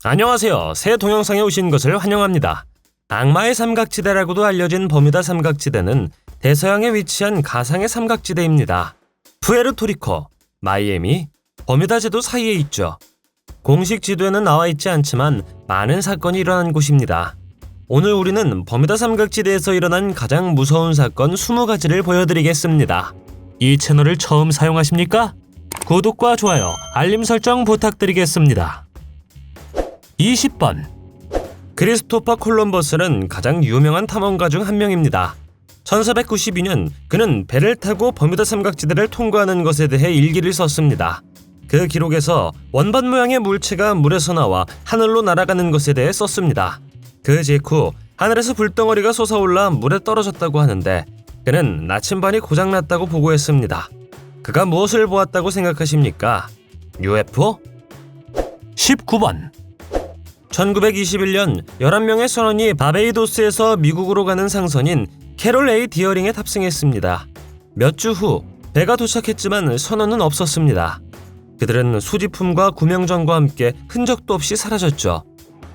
안녕하세요. 새 동영상에 오신 것을 환영합니다. 악마의 삼각지대라고도 알려진 버뮤다 삼각지대는 대서양에 위치한 가상의 삼각지대입니다. 푸에르토리코, 마이애미, 버뮤다 제도 사이에 있죠. 공식 지도에는 나와 있지 않지만 많은 사건이 일어난 곳입니다. 오늘 우리는 버뮤다 삼각지대에서 일어난 가장 무서운 사건 20가지를 보여드리겠습니다. 이 채널을 처음 사용하십니까? 구독과 좋아요, 알림 설정 부탁드리겠습니다. 20번 크리스토퍼 콜럼버스는 가장 유명한 탐험가 중 한 명입니다. 1492년 그는 배를 타고 버뮤다 삼각지대를 통과하는 것에 대해 일기를 썼습니다. 그 기록에서 원반 모양의 물체가 물에서 나와 하늘로 날아가는 것에 대해 썼습니다. 그 직후 하늘에서 불덩어리가 솟아올라 물에 떨어졌다고 하는데 그는 나침반이 고장났다고 보고했습니다. 그가 무엇을 보았다고 생각하십니까? UFO? 19번 1921년 11명의 선원이 바베이도스에서 미국으로 가는 상선인 캐롤 A 디어링에 탑승했습니다. 몇 주 후 배가 도착했지만 선원은 없었습니다. 그들은 소지품과 구명정과 함께 흔적도 없이 사라졌죠.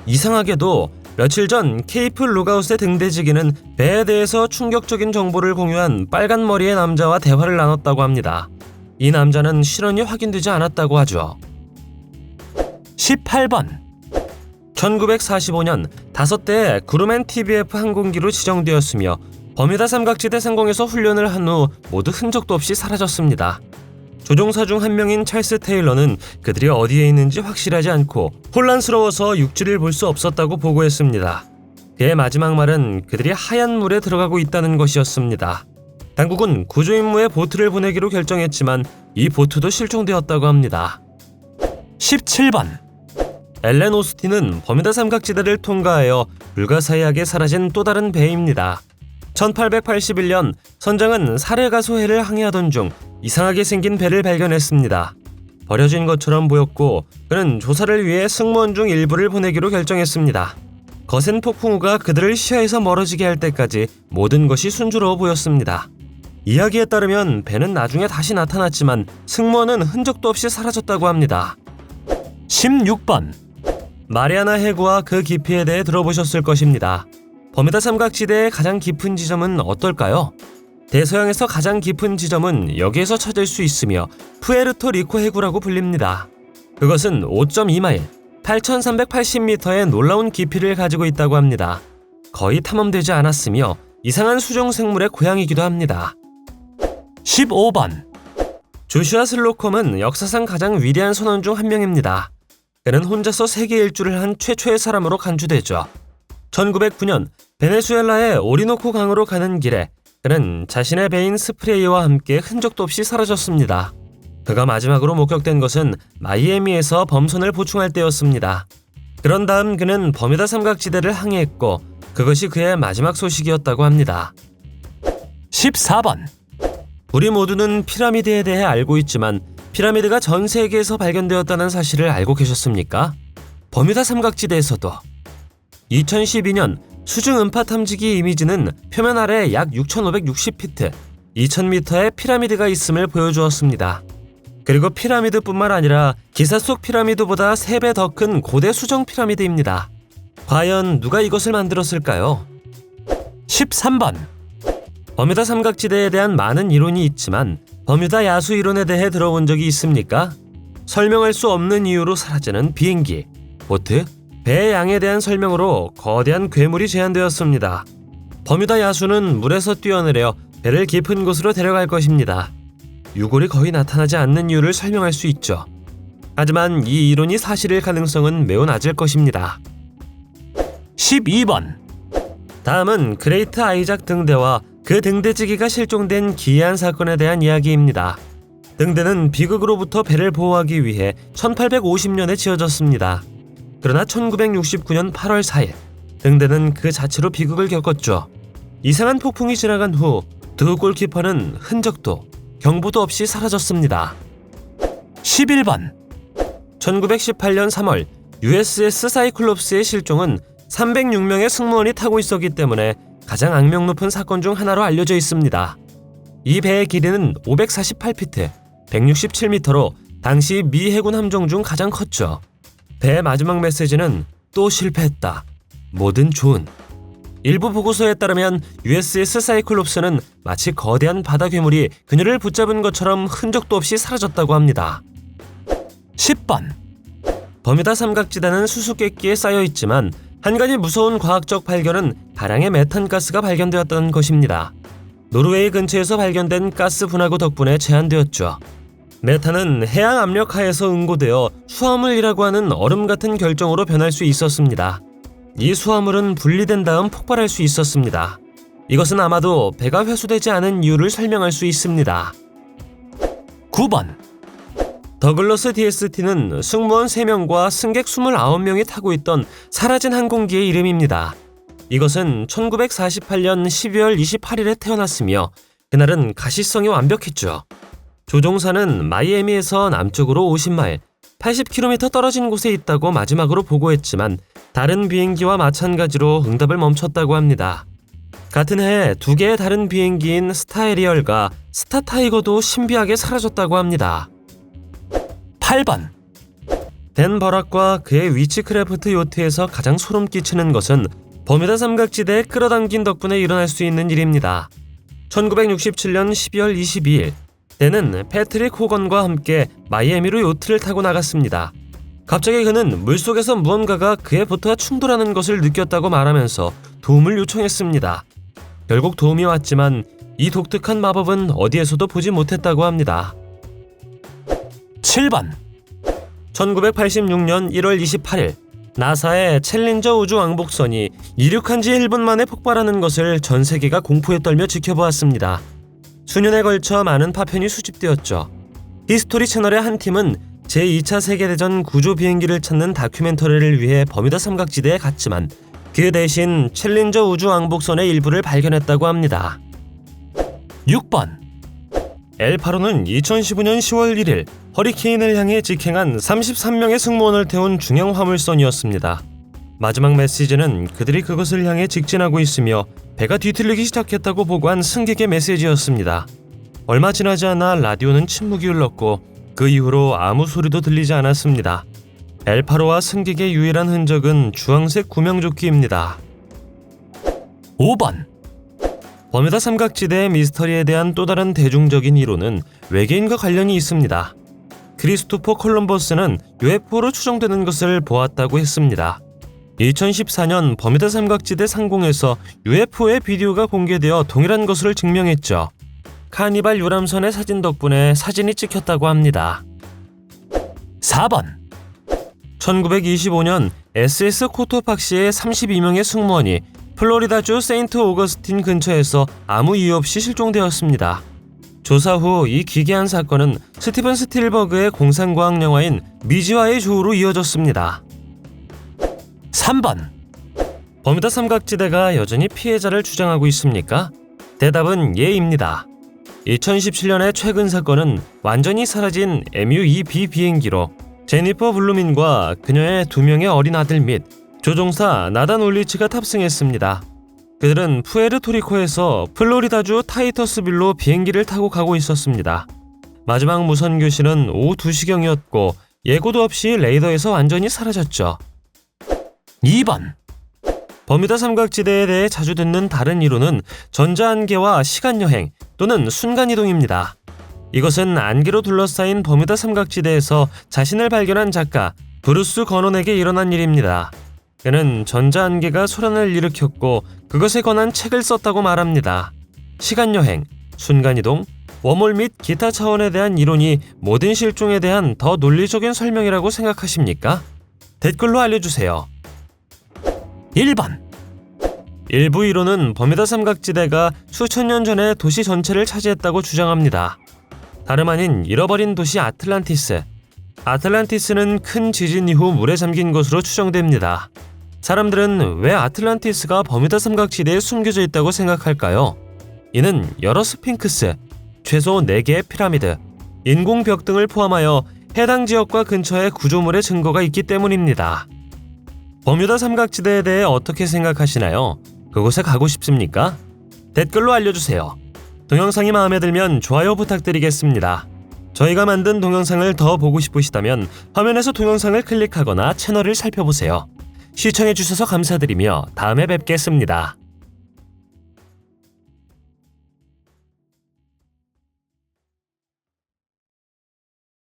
이상하게도 며칠 전 케이프 루가웃의 등대지기는 배에 대해서 충격적인 정보를 공유한 빨간 머리의 남자와 대화를 나눴다고 합니다. 이 남자는 실언이 확인되지 않았다고 하죠. 18번 1945년 5대의 그루맨 TBF 항공기로 지정되었으며 버뮤다 삼각지대 상공에서 훈련을 한 후 모두 흔적도 없이 사라졌습니다. 조종사 중 한 명인 찰스 테일러는 그들이 어디에 있는지 확실하지 않고 혼란스러워서 육지를 볼 수 없었다고 보고했습니다. 그의 마지막 말은 그들이 하얀 물에 들어가고 있다는 것이었습니다. 당국은 구조 임무에 보트를 보내기로 결정했지만 이 보트도 실종되었다고 합니다. 17번 엘렌 오스틴은 버뮤다 삼각지대를 통과하여 불가사의하게 사라진 또 다른 배입니다. 1881년 선장은 사르가소해를 항해하던 중 이상하게 생긴 배를 발견했습니다. 버려진 것처럼 보였고 그는 조사를 위해 승무원 중 일부를 보내기로 결정했습니다. 거센 폭풍우가 그들을 시야에서 멀어지게 할 때까지 모든 것이 순조로워 보였습니다. 이야기에 따르면 배는 나중에 다시 나타났지만 승무원은 흔적도 없이 사라졌다고 합니다. 16번 마리아나 해구와 그 깊이에 대해 들어보셨을 것입니다. 버뮤다 삼각지대의 가장 깊은 지점은 어떨까요? 대서양에서 가장 깊은 지점은 여기에서 찾을 수 있으며 푸에르토리코 해구라고 불립니다. 그것은 5.2마일, 8,380m의 놀라운 깊이를 가지고 있다고 합니다. 거의 탐험되지 않았으며 이상한 수중 생물의 고향이기도 합니다. 15번 조슈아 슬로콤은 역사상 가장 위대한 선원 중 한 명입니다. 그는 혼자서 세계 일주를 한 최초의 사람으로 간주되죠. 1909년 베네수엘라의 오리노코 강으로 가는 길에 그는 자신의 배인 스프레이와 함께 흔적도 없이 사라졌습니다. 그가 마지막으로 목격된 것은 마이애미에서 범선을 보충할 때였습니다. 그런 다음 그는 버뮤다 삼각지대를 항해했고 그것이 그의 마지막 소식이었다고 합니다. 14번 우리 모두는 피라미드에 대해 알고 있지만 피라미드가 전 세계에서 발견되었다는 사실을 알고 계셨습니까? 버뮤다 삼각지대에서도 2012년 수중 음파 탐지기 이미지는 표면 아래 약 6,560피트, 2,000m의 피라미드가 있음을 보여주었습니다. 그리고 피라미드뿐만 아니라 기사 속 피라미드보다 3배 더 큰 고대 수정 피라미드입니다. 과연 누가 이것을 만들었을까요? 13번 버뮤다 삼각지대에 대한 많은 이론이 있지만 버뮤다 야수 이론에 대해 들어본 적이 있습니까? 설명할 수 없는 이유로 사라지는 비행기, 보트, 배의 양에 대한 설명으로 거대한 괴물이 제안되었습니다. 버뮤다 야수는 물에서 뛰어내려 배를 깊은 곳으로 데려갈 것입니다. 유골이 거의 나타나지 않는 이유를 설명할 수 있죠. 하지만 이 이론이 사실일 가능성은 매우 낮을 것입니다. 12번 다음은 그레이트 아이작 등대와 그 등대지기가 실종된 기이한 사건에 대한 이야기입니다. 등대는 비극으로부터 배를 보호하기 위해 1850년에 지어졌습니다. 그러나 1969년 8월 4일 등대는 그 자체로 비극을 겪었죠. 이상한 폭풍이 지나간 후 두 골키퍼는 흔적도 경보도 없이 사라졌습니다. 11번 1918년 3월 USS 사이클롭스의 실종은 306명의 승무원이 타고 있었기 때문에 가장 악명 높은 사건 중 하나로 알려져 있습니다. 이 배의 길이는 548피트, 167m로 당시 미 해군 함정 중 가장 컸죠. 배의 마지막 메시지는 또 실패했다. 뭐든 좋은. 일부 보고서에 따르면 USS 사이클롭스는 마치 거대한 바다 괴물이 그녀를 붙잡은 것처럼 흔적도 없이 사라졌다고 합니다. 10번. 버뮤다 삼각지대는 수수께끼에 쌓여 있지만 한 가지 무서운 과학적 발견은 다량의 메탄가스가 발견되었다는 것입니다. 노르웨이 근처에서 발견된 가스 분화구 덕분에 제한되었죠. 메탄은 해양 압력 하에서 응고되어 수화물이라고 하는 얼음 같은 결정으로 변할 수 있었습니다. 이 수화물은 분리된 다음 폭발할 수 있었습니다. 이것은 아마도 배가 회수되지 않은 이유를 설명할 수 있습니다. 9번. 더글러스 DST는 승무원 3명과 승객 29명이 타고 있던 사라진 항공기의 이름입니다. 이것은 1948년 12월 28일에 태어났으며 그날은 가시성이 완벽했죠. 조종사는 마이애미에서 남쪽으로 50마일, 80km 떨어진 곳에 있다고 마지막으로 보고했지만 다른 비행기와 마찬가지로 응답을 멈췄다고 합니다. 같은 해에 2개의 다른 비행기인 스타에리얼과 스타타이거도 신비하게 사라졌다고 합니다. 8번. 댄 버락과 그의 위치크래프트 요트에서 가장 소름 끼치는 것은 버뮤다 삼각지대에 끌어당긴 덕분에 일어날 수 있는 일입니다. 1967년 12월 22일 댄은 패트릭 호건과 함께 마이애미로 요트를 타고 나갔습니다. 갑자기 그는 물속에서 무언가가 그의 보트와 충돌하는 것을 느꼈다고 말하면서 도움을 요청했습니다. 결국 도움이 왔지만 이 독특한 마법은 어디에서도 보지 못했다고 합니다. 7번. 1986년 1월 28일 나사의 챌린저 우주 왕복선이 이륙한 지 1분 만에 폭발하는 것을 전 세계가 공포에 떨며 지켜보았습니다. 수년에 걸쳐 많은 파편이 수집되었죠. 히스토리 채널의 한 팀은 제2차 세계대전 구조 비행기를 찾는 다큐멘터리를 위해 버뮤다 삼각지대에 갔지만 그 대신 챌린저 우주 왕복선의 일부를 발견했다고 합니다. 6번. 엘파로는 2015년 10월 1일 허리케인을 향해 직행한 33명의 승무원을 태운 중형 화물선이었습니다. 마지막 메시지는 그들이 그것을 향해 직진하고 있으며 배가 뒤틀리기 시작했다고 보고한 승객의 메시지였습니다. 얼마 지나지 않아 라디오는 침묵이 흘렀고 그 이후로 아무 소리도 들리지 않았습니다. 엘파로와 승객의 유일한 흔적은 주황색 구명조끼입니다. 5번. 버뮤다 삼각지대의 미스터리에 대한 또 다른 대중적인 이론은 외계인과 관련이 있습니다. 크리스토퍼 콜럼버스는 UFO로 추정되는 것을 보았다고 했습니다. 2014년 버뮤다 삼각지대 상공에서 UFO의 비디오가 공개되어 동일한 것을 증명했죠. 카니발 유람선의 사진 덕분에 사진이 찍혔다고 합니다. 4번. 1925년 SS 코토팍시의 32명의 승무원이 플로리다주 세인트 오거스틴 근처에서 아무 이유 없이 실종되었습니다. 조사 후 이 기괴한 사건은 스티븐 스필버그의 공상과학 영화인 미지와의 조우로 이어졌습니다. 3번. 버뮤다 삼각지대가 여전히 피해자를 주장하고 있습니까? 대답은 예입니다. 2017년의 최근 사건은 완전히 사라진 MU-2B 비행기로 제니퍼 블루민과 그녀의 2명의 어린 아들 및 조종사 나단 올리치가 탑승했습니다. 그들은 푸에르토리코에서 플로리다주 타이터스빌로 비행기를 타고 가고 있었습니다. 마지막 무선 교신은 오후 2시경이었고 예고도 없이 레이더에서 완전히 사라졌죠. 2번. 버뮤다 삼각지대에 대해 자주 듣는 다른 이론은 전자안개와 시간여행 또는 순간이동입니다. 이것은 안개로 둘러싸인 버뮤다 삼각지대에서 자신을 발견한 작가 브루스 거논에게 일어난 일입니다. 그는 전자안개가 소란을 일으켰고 그것에 관한 책을 썼다고 말합니다. 시간여행, 순간이동, 웜홀 및 기타 차원에 대한 이론이 모든 실종에 대한 더 논리적인 설명이라고 생각하십니까? 댓글로 알려주세요. 1번. 일부 이론은 버뮤다 삼각지대가 수천 년 전에 도시 전체를 차지했다고 주장합니다. 다름 아닌 잃어버린 도시 아틀란티스. 아틀란티스는 큰 지진 이후 물에 잠긴 것으로 추정됩니다. 사람들은 왜 아틀란티스가 버뮤다 삼각지대에 숨겨져 있다고 생각할까요? 이는 여러 스핑크스, 최소 4개의 피라미드, 인공벽 등을 포함하여 해당 지역과 근처에 구조물의 증거가 있기 때문입니다. 버뮤다 삼각지대에 대해 어떻게 생각하시나요? 그곳에 가고 싶습니까? 댓글로 알려주세요. 동영상이 마음에 들면 좋아요 부탁드리겠습니다. 저희가 만든 동영상을 더 보고 싶으시다면 화면에서 동영상을 클릭하거나 채널을 살펴보세요. 시청해주셔서 감사드리며 다음에 뵙겠습니다.